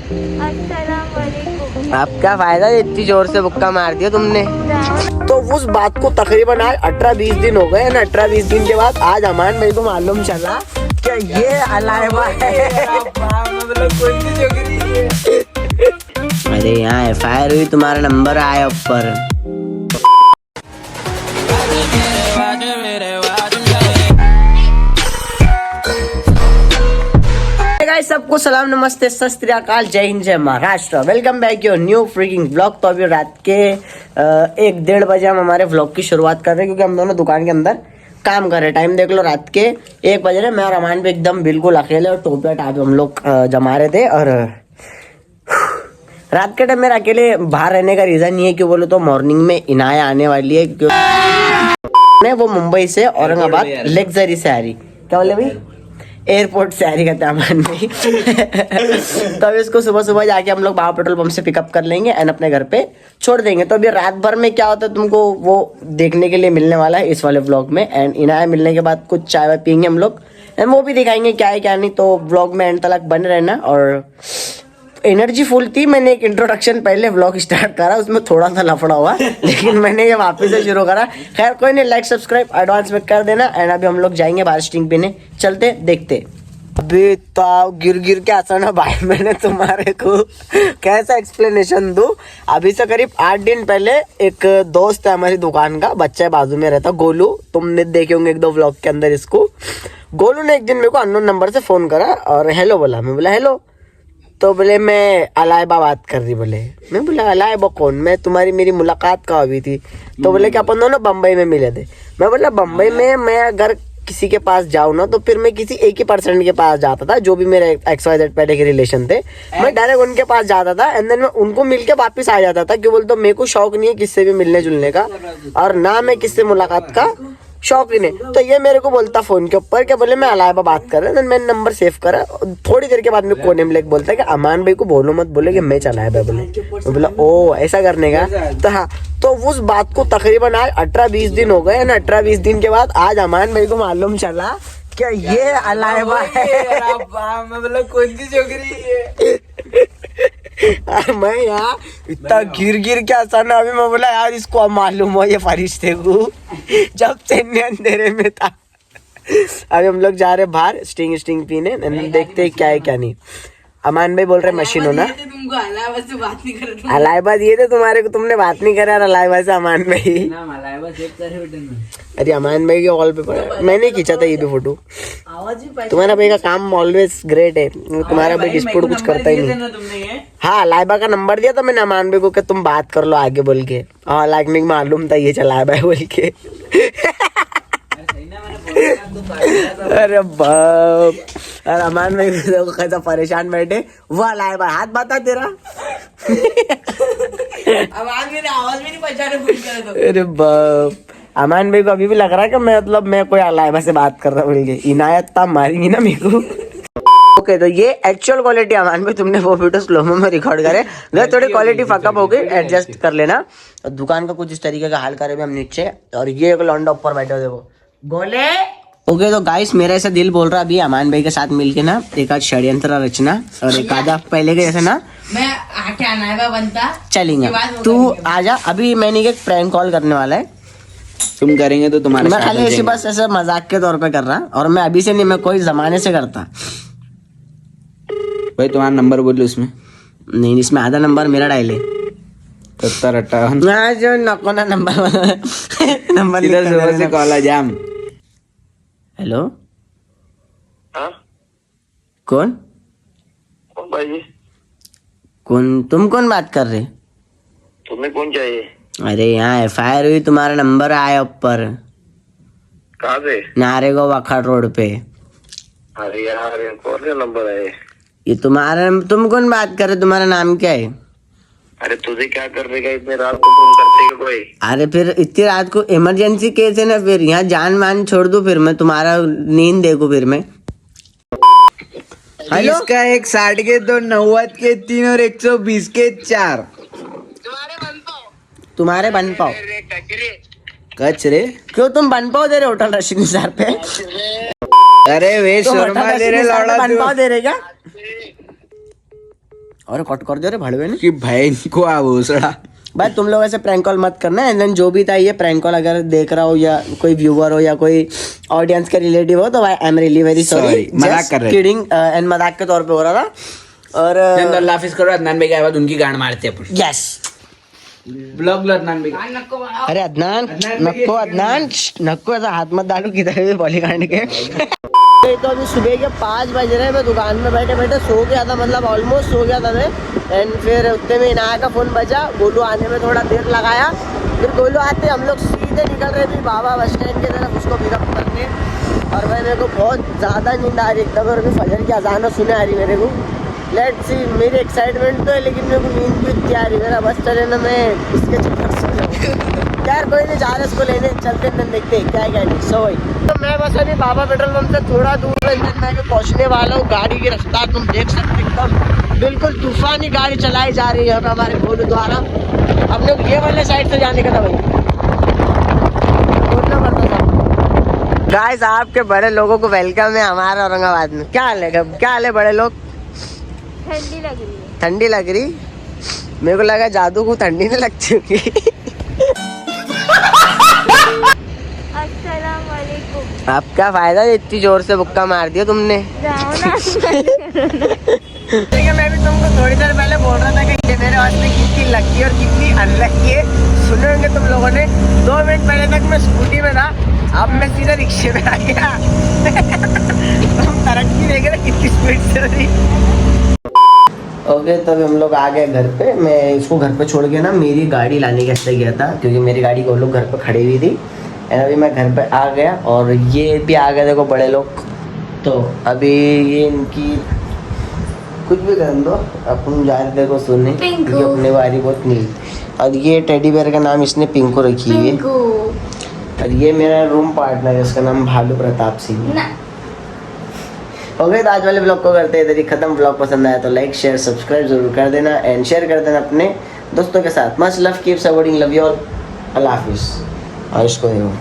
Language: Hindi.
अस्सलामुअलैकुम। आप क्या फायदा इतनी जोर से मुक्का मार दिया तुमने। तो उस बात को तकरीबन आज 18-20 दिन हो गए ना। 18-20 दिन के बाद आज अमान भाई को मालूम चला कि ये अलाइबा है। अरे यहाँ FIR हुई, तुम्हारा नंबर आया ऊपर। सबको सलाम, नमस्ते, सत श्री अकाल, जय हिंद, जय Maharashtra. Welcome back your new freaking vlog. तो अभी रात के 1-1:30 बजे हम हमारे व्लॉग की शुरुआत कर रहे हैं, क्योंकि हम दोनों दुकान के अंदर काम कर रहे हैं। टाइम देख लो, रात के 1 बज रहे। मैं और अमान भी एकदम बिल्कुल अकेले और टोपिया टाइप हम लोग जमा रहे थे। और रात के टाइम मेरा अकेले बाहर रहने का रीजन ये है कि बोलो तो मॉर्निंग में इनाया आने वाली है, क्योंकि वो मुंबई से औरंगाबाद लग्जरी से आ रही। क्या बोले भाई? एयरपोर्ट से आ रही कहते अमान भाई। तो अभी इसको सुबह सुबह जाके हम लोग बाबा पेट्रोल पंप से पिकअप कर लेंगे एंड अपने घर पे छोड़ देंगे। तो अभी रात भर में क्या होता है तुमको वो देखने के लिए मिलने वाला है इस वाले व्लॉग में। एंड इनाया मिलने के बाद कुछ चाय वाय पियेंगे हम लोग एंड वो भी दिखाएंगे क्या है क्या नहीं। तो व्लॉग में एंड तक बने रहना। और एनर्जी फुल थी। मैंने एक इंट्रोडक्शन पहले व्लॉग स्टार्ट करा, उसमें थोड़ा सा लफड़ा हुआ, लेकिन मैंने ये वापस से शुरू करा। खैर कोई नहीं, लाइक सब्सक्राइब एडवांस में कर देना। एंड अभी हम लोग जाएंगे बाहर स्टिंग पीने, चलते देखते। अभी तो गिर गिर के आसा ना भाई, मैंने तुम्हारे को कैसा एक्सप्लेनेशन दूं। अभी से करीब 8 दिन पहले एक दोस्त है हमारी दुकान का, बच्चा है बाजू में रहता, गोलू। तुमने देखे होंगे 1-2 व्लॉग के अंदर इसको। गोलू ने एक दिन मेरे को अननोन नंबर से फोन करा और हेलो बोला। मैं बोला हेलो। तो बोले मैं अलाइबा बात कर रही। बोले मैं बोला अलाइबा कौन? मैं तुम्हारी मेरी मुलाकात कहाँ हुई थी? तो बोले कि अपन दोनों बम्बई में मिले थे। मैं बोला बम्बई में मैं अगर किसी के पास जाऊँ ना तो फिर मैं किसी एक ही पर्सन के पास जाता था, जो भी मेरे XYZ पहले के रिलेशन थे। मैं डायरेक्ट उनके पास जाता था एंड देन मैं उनको मिलके वापस आ जाता था। क्यों बोलते मेरे को शौक नहीं है किससे भी मिलने जुलने का, और ना मैं किससे मुलाकात का शौक ही नहीं। तो ये मेरे को बोलता फोन के ऊपर क्या बोले मैं अलाइबा बात कर रहा हूँ। मैंने नंबर सेव करा। थोड़ी देर के बाद में कोने में लेके बोलता है कि अमान भाई को बोलो मत, बोले कि मैं अलाइबा। बोले मैं बोला ओ ऐसा करने का। तो हाँ, तो उस बात को तकरीबन आज 18-20 दिन हो गए ना। 18-20 दिन के बाद आज अमान भाई को मालूम चला कि ये अलाइबा है। मैं यहाँ इतना गिर गिर के आसान। अभी मैं बोला यार इसको अब मालूम हो ये फरिश्ते को जब से अंधेरे में था। अभी हम लोग जा रहे बाहर स्टिंग पीने, देखते हैं क्या है क्या नहीं। अमान भाई बोल रहे मशीन हो ना, अलाइबा दिए थे तुम्हारे को, तुमने बात नहीं करा अलाइबा से। अमान भाई अरे अमान भाई के ऑल पे पड़ा, मैंने खींचा था ये भी फोटो। तुम्हारा भाई का काम ऑलवेज ग्रेट है, तुम्हारा भाई डिस्प्यूट कुछ करता ही नहीं। हाँ अलाइबा का नंबर दिया था मैंने अमान भाई को कि तुम बात कर लो आगे बोल के। हाँ लाइक में मालूम था ये चला है बोल के। अरे बाप, अरे अमान भाई कैसा परेशान बैठे। वाह अलाइबा हाथ बता तेरा। अमान मेरे आवाज में नहीं पहचाने भूल कर दो। अरे बाप, अमान भाई को अभी भी लग रहा है कि मैं कोई अलाइबा से बात कर रहा हूँ बोल के। इनायत तब मारेंगी ना मेरे को। ओके तो ये एक्चुअल क्वालिटी अमान भाई तुमने वो वीडियो स्लोमो में रिकॉर्ड करे, थोड़ी क्वालिटी फकअप हो गई, एडजस्ट कर लेना। दुकान का कुछ इस तरीके का हाल करे हम नीचे, और ये एक लौंडा ऊपर बैठा हो देखो गोले। ओके तो गाइस मेरा ऐसा दिल बोल रहा अभी अमान भाई के साथ मिलके ना एक आध षड्यंत्र रचना, और एक आधा पहले के जैसे ना मैं आके अलाइबा बनता चलेंगे। तू आजा, अभी मैंने एक प्रैंक कॉल करने वाला है। तुम करेंगे तो तुम्हारे मैं खाली ऐसे बस ऐसे मजाक के तौर पे कर रहा, और मैं अभी से नहीं, मैं कोई जमाने से करता। भाई तुम्हारा नंबर बोलो उसमें। नहीं इसमें आधा नंबर मेरा डायल है। 70-58 जो नको ना नंबर नंबर इधर सुबह से कॉल जाम। हेलो हाँ? कौन कौन भाई? कौन तुम कौन बात कर रहे? तुम्हें कौन चाहिए? अरे यहाँ FIR हुई, तुम्हारा नंबर आया ऊपर कहाँ से? नारेगांव वाखड़ रोड पे। अरे यार ये कौन सा नंबर है? ये तुम्हारा, तुम कौन बात कर रहे? तुम्हारा नाम क्या है? अरे तुझे क्या कर देगा इतने रात को फोन करते है कोई? अरे फिर इतनी रात को इमरजेंसी केस है ना, फिर यहाँ जान मान छोड़ दो, फिर मैं तुम्हारा नींद देखो फिर मैं। हेलो इसका 1 60 के 2 90 के 3 और 120 के 4। तुम्हारे बन पाओ कचरे क्यों? तुम बन पाओ दे रहे होटल रशीद निसार पे? अरे वे तुम शर्मा होटल दे रशीद रहे निसार पे लौड़ा बन पाओ तू। दे रहे क्या? और कट कर दे रे भड़वे ने। कि भाई को आ भोसड़ा। भाई तुम लोग ऐसे प्रैंक कॉल मत करना। एंड देन जो भी था ये प्रैंक कॉल अगर देख रहा हो या कोई व्यूअर हो या कोई ऑडियंस के रिलेटिव हो तो भाई I am really very sorry. Sorry, मजाक कर रहे थे। किडिंग एंड मजाक के तौर पे हो रहा था। और अल्लाह हाफिज करो। अदनान भाई के बाद उनकी गांड मारते हैं अपन। यस ब्लॉग लो अदनान भाई। अरे अदनान नक्को ऐसा हाथ मत डालो किधर भी बॉलीकांड के। तो अभी सुबह के 5 बज रहे हैं। मैं दुकान में बैठे बैठे सो गया था, मतलब ऑलमोस्ट सो गया था मैं। एंड फिर उतने में इनाया का फ़ोन बजा। गोलू आने में थोड़ा देर लगाया। फिर गोलू आते हम लोग सीधे निकल रहे थे बाबा बस स्टैंड की तरफ उसको पिकअप करने। और भाई मेरे को बहुत ज़्यादा नींद आ रही एकदम। और फजर की अजान सुने आ रही मेरे को। लेट्स सी, मेरी एक्साइटमेंट तो है लेकिन मेरे को नींद भी इतनी आ रही। मेरा बस चले ना मैं इसके चक्कर सो जाऊँ। यार कोई नहीं, जा रहे इसको लेने चलते हैं, देखते हैं क्या क्या नहीं। सो भाई तो मैं बस अभी बाबा पेट्रोल पंप से थोड़ा दूर है, मैं भी पहुँचने वाला हूँ। गाड़ी की रफ्तार तुम देख सकते एकदम बिल्कुल तूफानी गाड़ी चलाई जा रही है हमारे गोलू द्वारा। अब लोग ये वाले साइड से जाने का था भाई, बोलना पड़ता था। गाइस आपके बड़े लोगों को वेलकम है हमारे औरंगाबाद में। क्या हाल है, क्या हाल है बड़े लोग? ठंडी लग रही है। ठंडी लग रही? मेरे को लगा जादू को ठंडी नहीं लगती होगी। अस्सलाम वालेकुम। आप क्या फायदा इतनी जोर से बुक्का मार दिया तुमने। जाओ ना। ठीक है, मैं भी तुमको थोड़ी देर पहले बोल रहा था कि ये मेरे वास्ते कितनी लकी और कितनी अनलकी है। सुने होंगे तुम लोगों ने। 2 मिनट पहले तक मैं स्कूटी में था, अब मैं सीधा रिक्शे में आ गया। तुम तरक्की देख रहे कितनी स्पीड से रही। ओके तब हम लोग आ गए घर पे। मैं इसको घर पे छोड़ के ना मेरी गाड़ी लाने के लिए गया था क्योंकि मेरी गाड़ी को लोग घर पे खड़ी हुई थी। एंड अभी मैं घर पे आ गया और ये भी आ गए देखो बड़े लोग। तो अभी ये इनकी कुछ भी कर दो, अपन जा रहे थे को सुनने क्योंकि अपने बारी बहुत नहीं। और ये टेडी बेयर का नाम इसने पिंको रखी हुई है। और ये मेरा रूम पार्टनर है, इसका नाम भालू प्रताप सिंह है। ओके तो आज वाले ब्लॉग को करते हैं इधर ही खत्म। ब्लॉग पसंद आया तो लाइक शेयर सब्सक्राइब जरूर कर देना एंड शेयर कर देना अपने दोस्तों के साथ। Much love, keep supporting, love you all, अल्लाह हाफिज़। और इसको देखो